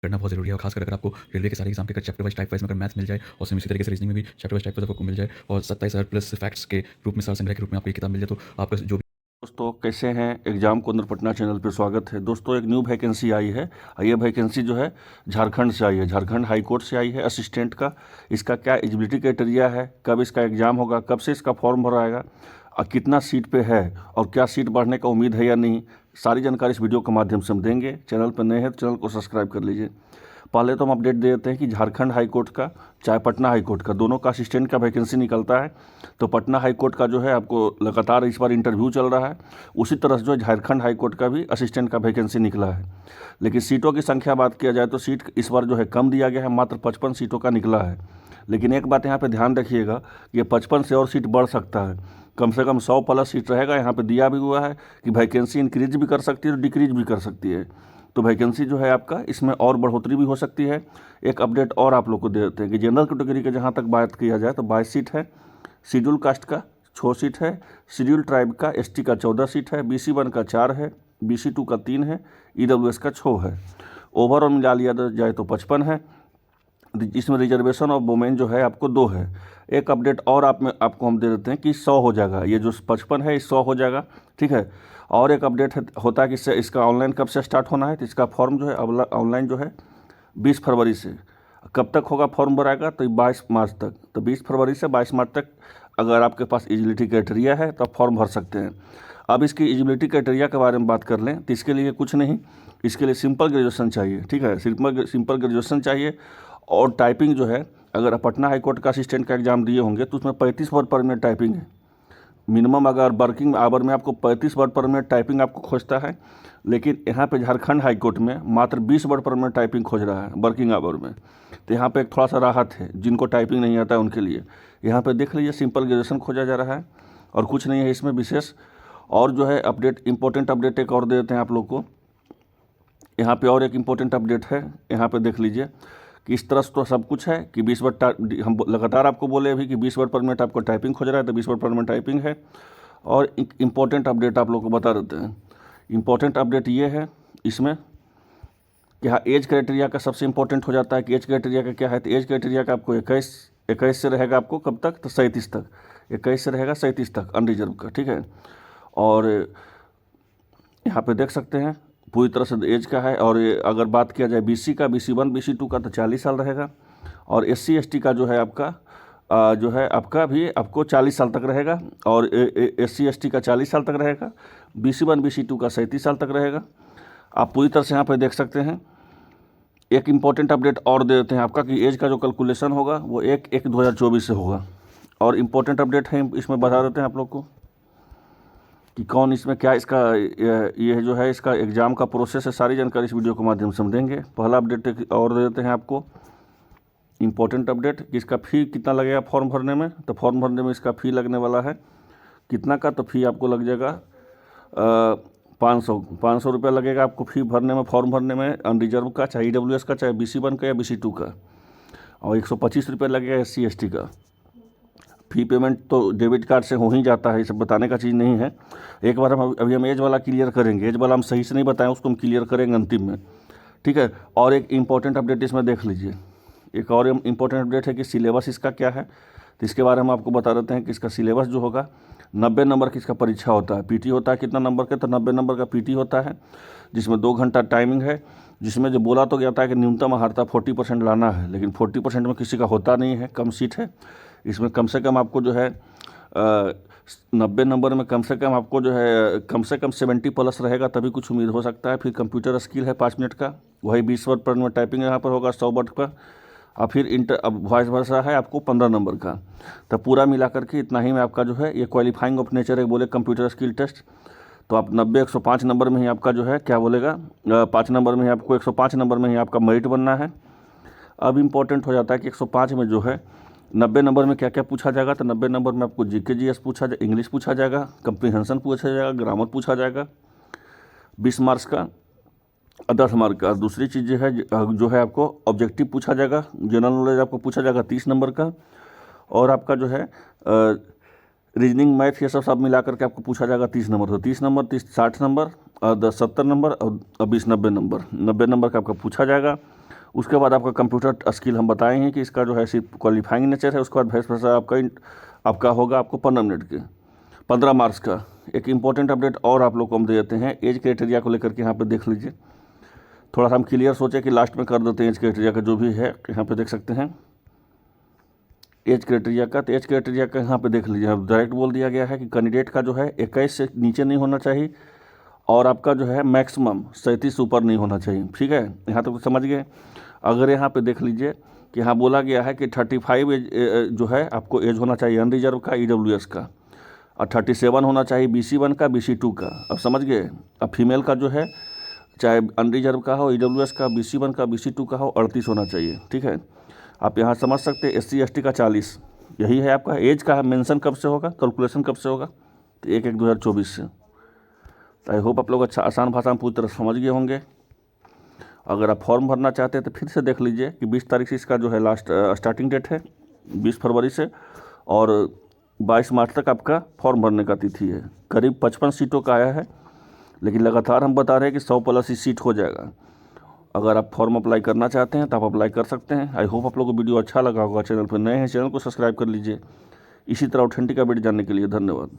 करना बहुत ज़रूरी है। और खासकर अगर आपको रेलवे के सारे एग्जाम के अगर चैप्टर वाइज टाइप वाइज में अगर मैथ मिल जाए और सेम इसी तरीके से रीजनिंग में भी चैप्टर वाइज टाइप वाइज आपको मिल जाए और 27,000 प्लस फैक्ट्स के रूप में, सार संग्रह के रूप में आपको ये किताब मिल जाए, तो आपका जो दोस्तों कैसे हैं, एग्जाम कुंदन पटना चैनल पर स्वागत है। दोस्तों एक न्यू वैकेंसी आई है। ये वैकेंसी जो है झारखंड से आई है, झारखंड हाई कोर्ट से आई है असिस्टेंट का। इसका क्या एलिजिबिलिटी क्राइटेरिया है, कब इसका एग्ज़ाम होगा, कब से इसका फॉर्म भराएगा और कितना सीट पे है और क्या सीट बढ़ने का उम्मीद है या नहीं, सारी जानकारी इस वीडियो के माध्यम से हम देंगे। चैनल पर नए हैं तो चैनल को सब्सक्राइब कर लीजिए। पहले तो हम अपडेट दे देते हैं कि झारखंड हाई कोर्ट का चाहे पटना हाई कोर्ट का, दोनों का असिस्टेंट का वैकेंसी निकलता है। तो पटना हाई कोर्ट का जो है आपको लगातार इस बार इंटरव्यू चल रहा है, उसी तरह से जो है झारखंड हाई कोर्ट का भी असिस्टेंट का वैकेंसी निकला है। लेकिन सीटों की संख्या बात किया जाए तो सीट इस बार जो है कम दिया गया है, मात्र 55 सीटों का निकला है। लेकिन एक बात यहाँ पर ध्यान रखिएगा, ये 55 से और सीट बढ़ सकता है, कम से कम 100 प्लस सीट रहेगा। यहाँ पे दिया भी हुआ है कि वैकेंसी इंक्रीज भी कर सकती है और डिक्रीज भी कर सकती है। तो वैकेंसी जो है आपका इसमें और बढ़ोतरी भी हो सकती है। एक अपडेट और आप लोग को दे देते हैं कि जनरल कैटेगरी के जहाँ तक बात किया जाए तो 22 सीट है, शेड्यूल कास्ट का 6 सीट है, शेड्यूल ट्राइब का एसटी का 14 सीट है, BC1 का 4 है, BC2 का 3 है, EWS का 6 है। ओवरऑल मिला लिया जाए तो 55 है। इसमें रिजर्वेशन और वोमेन जो है आपको 2 है। एक अपडेट और आपको हम दे देते हैं कि 100 हो जाएगा, ये जो 55 है 100 हो जाएगा, ठीक है। और एक अपडेट होता है कि इसका ऑनलाइन कब से स्टार्ट होना है। तो इसका फॉर्म जो है ऑनलाइन जो है 20 फरवरी से। कब तक होगा फॉर्म भराएगा तो 22 मार्च तक। तो 20 फरवरी से 22 मार्च तक अगर आपके पास एलिजिबिलिटी क्राइटेरिया है तो आप फॉर्म भर सकते हैं। अब इसकी एलिजिबिलिटी क्राइटेरिया के बारे में बात कर लें तो इसके लिए कुछ नहीं, इसके लिए सिंपल ग्रेजुएशन चाहिए, ठीक है, सिंपल ग्रेजुएशन चाहिए। और टाइपिंग जो है, अगर आप पटना हाई कोर्ट का असिस्टेंट का एग्ज़ाम दिए होंगे तो उसमें 35 वर्ड पर मिनट टाइपिंग है मिनिमम। अगर वर्किंग आवर में आपको 35 वर्ड पर मिनट टाइपिंग आपको खोजता है, लेकिन यहाँ पे झारखंड हाई कोर्ट में मात्र 20 वर्ड पर मिनट टाइपिंग खोज रहा है वर्किंग आवर में। तो यहाँ पे एक थोड़ा सा राहत है जिनको टाइपिंग नहीं आता है उनके लिए। यहाँ पे देख लीजिए सिंपल ग्रेजुएशन खोजा जा रहा है और कुछ नहीं है इसमें विशेष। और जो है अपडेट, इंपॉर्टेंट अपडेट एक और दे देते हैं आप लोग को। यहाँ पर और एक इम्पोर्टेंट अपडेट है, यहाँ पर देख लीजिए कि इस तरह से तो सब कुछ है कि 20 वर्ड, हम लगातार आपको बोले अभी कि 20 वर्ड पर मिनट आपको टाइपिंग खोज रहा है तो 20 वर्ड पर मिनट टाइपिंग है। और एक इम्पॉर्टेंट अपडेट आप लोग को बता देते हैं। इम्पॉर्टेंट अपडेट ये है इसमें कि हाँ, एज क्राइटेरिया का सबसे इम्पोर्टेंट हो जाता है कि एज क्राइटेरिया का क्या है। तो एज क्राइटेरिया का आपको 21 से रहेगा, आपको कब तक तो 37 तक, 21 से रहेगा 37 तक अनरिजर्व का, ठीक है। और यहाँ पे देख सकते हैं पूरी तरह से एज का है। और अगर बात किया जाए BC का, BC1 BC2 का तो 40 साल रहेगा। और SC ST का जो है आपका जो है आपका भी आपको 40 साल तक रहेगा। और SC ST का 40 साल तक रहेगा, BC1 BC2 का 37 साल तक रहेगा। आप पूरी तरह से यहाँ पर देख सकते हैं। एक इम्पॉर्टेंट अपडेट और दे देते हैं आपका कि एज का जो कैलकुलेशन होगा वो 1/1/2024 से होगा। और इम्पोर्टेंट अपडेट है इसमें बता देते हैं आप लोग को कि कौन इसमें क्या इसका ये जो है इसका एग्ज़ाम का प्रोसेस है। सारी जानकारी इस वीडियो के माध्यम से हम देंगे। पहला अपडेट और दे देते हैं आपको, इम्पोर्टेंट अपडेट कि इसका फ़ी कितना लगेगा फॉर्म भरने में। तो फॉर्म भरने में इसका फ़ी लगने वाला है कितना का, तो फ़ी आपको लग जाएगा 500 रुपये लगेगा आपको फ़ी भरने में, फॉर्म भरने में अनरिजर्व का, चाहे EWS का, चाहे BC1 का या BC2 का। और 125 रुपये लगेगा SC ST का। फ़ी पेमेंट तो डेबिट कार्ड से हो ही जाता है, ये सब बताने का चीज़ नहीं है। एक बार अभी हम एज वाला क्लियर करेंगे, एज वाला हम सही से नहीं बताएं, उसको हम क्लियर करेंगे अंतिम में, ठीक है। और एक इम्पॉर्टेंट अपडेट इसमें देख लीजिए, एक और इम्पॉर्टेंट अपडेट है कि सिलेबस इसका क्या है। तो इसके बारे में आपको बता देते हैं कि इसका सिलेबस जो होगा 90 नंबर की इसका परीक्षा होता है। PT होता है कितना नंबर के, तो 90 नंबर का PT होता है, जिसमें 2 घंटा टाइमिंग है। जिसमें जो बोला तो गया था कि न्यूनतम अर्हता 40% लाना है, लेकिन 40% में किसी का होता नहीं है, कम सीट है। इसमें कम से कम आपको जो है 90 नंबर में कम से कम आपको जो है कम से कम 70 प्लस रहेगा तभी कुछ उम्मीद हो सकता है। फिर कंप्यूटर स्किल है 5 मिनट का, वही 20 वर्ड पर मिनट टाइपिंग यहाँ पर होगा 100 वर्ड पर। और फिर अब वॉइस वर्सा है आपको 15 नंबर का। तो पूरा मिला करके इतना ही में आपका जो है ये क्वालिफाइंग ऑफ नेचर है, बोले कंप्यूटर स्किल टेस्ट। तो आप 90-105 नंबर में ही आपका जो है क्या बोलेगा 5 नंबर में ही आपको 105 नंबर में ही आपका मेरिट बनना है। अब इम्पोर्टेंट हो जाता है कि 105 में जो है 90 नंबर में क्या क्या पूछा जाएगा। तो 90 नंबर में आपको GK GS पूछा जाए, इंग्लिश पूछा जाएगा, कंप्रीहेंशन पूछा जाएगा, ग्रामर पूछा जाएगा 20 मार्क्स का, 10 मार्क का। दूसरी चीज़ जो है आपको ऑब्जेक्टिव पूछा जाएगा, जनरल नॉलेज आपको पूछा जाएगा 30 नंबर का। और आपका जो है रीजनिंग मैथ ये सब मिला करके आपको पूछा जाएगा 30 नंबर। तो 30 नंबर 60 नंबर और 10 70 नंबर और 20 90 नंबर का आपका पूछा जाएगा। उसके बाद आपका कंप्यूटर स्किल हम बताए हैं कि इसका जो है सिर्फ क्वालिफाइंग नेचर है। उसके बाद वाइस वर्सा आपका होगा आपको 15 मिनट के 15 मार्क्स का। एक इम्पॉर्टेंट अपडेट और आप लोग को हम दे देते हैं एज क्राइटेरिया को लेकर के। यहाँ पे देख लीजिए, थोड़ा सा हम क्लियर सोचे कि लास्ट में कर देते हैं एज क्राइटेरिया का जो भी है। यहाँ पे देख सकते हैं एज क्राइटेरिया का। तो एज क्राइटेरिया का यहाँ पे देख लीजिए, अब डायरेक्ट बोल दिया गया है कि कैंडिडेट का जो है 21 से नीचे नहीं होना चाहिए और आपका जो है मैक्सिमम 37 ऊपर नहीं होना चाहिए। ठीक है, यहाँ तक तो समझ गए। अगर यहाँ पे देख लीजिए कि यहाँ बोला गया है कि 35 एज जो है आपको एज होना चाहिए अनरिजर्व का EWS का, और 37 होना चाहिए BC1 का BC2 का। अब समझ गए। अब फीमेल का जो है चाहे अनरिजर्व का हो EWS का BC1 का BC2 का हो 38 होना चाहिए। ठीक है, आप यहाँ समझ सकते हैं SC ST का 40। यही है आपका एज का मेंशन कब से होगा, कैलकुलेशन कब से होगा, तो 1/1/2024 से। तो आई होप आप लोग अच्छा आसान भाषा में पूरी तरह समझ गए होंगे। अगर आप फॉर्म भरना चाहते हैं तो फिर से देख लीजिए कि 20 तारीख से इसका जो है लास्ट स्टार्टिंग डेट है 20 फरवरी से, और 22 मार्च तक आपका फॉर्म भरने का तिथि है। करीब 55 सीटों का आया है, लेकिन लगातार हम बता रहे हैं कि 100+ ही सीट हो जाएगा। अगर आप फॉर्म अप्लाई करना चाहते हैं तो आप अप्लाई कर सकते हैं। आई होप आप लोगों को वीडियो अच्छा लगा होगा। चैनल पर नए हैं, चैनल को सब्सक्राइब कर लीजिए। इसी तरह ऑथेंटिक अपडेट जानने के लिए धन्यवाद।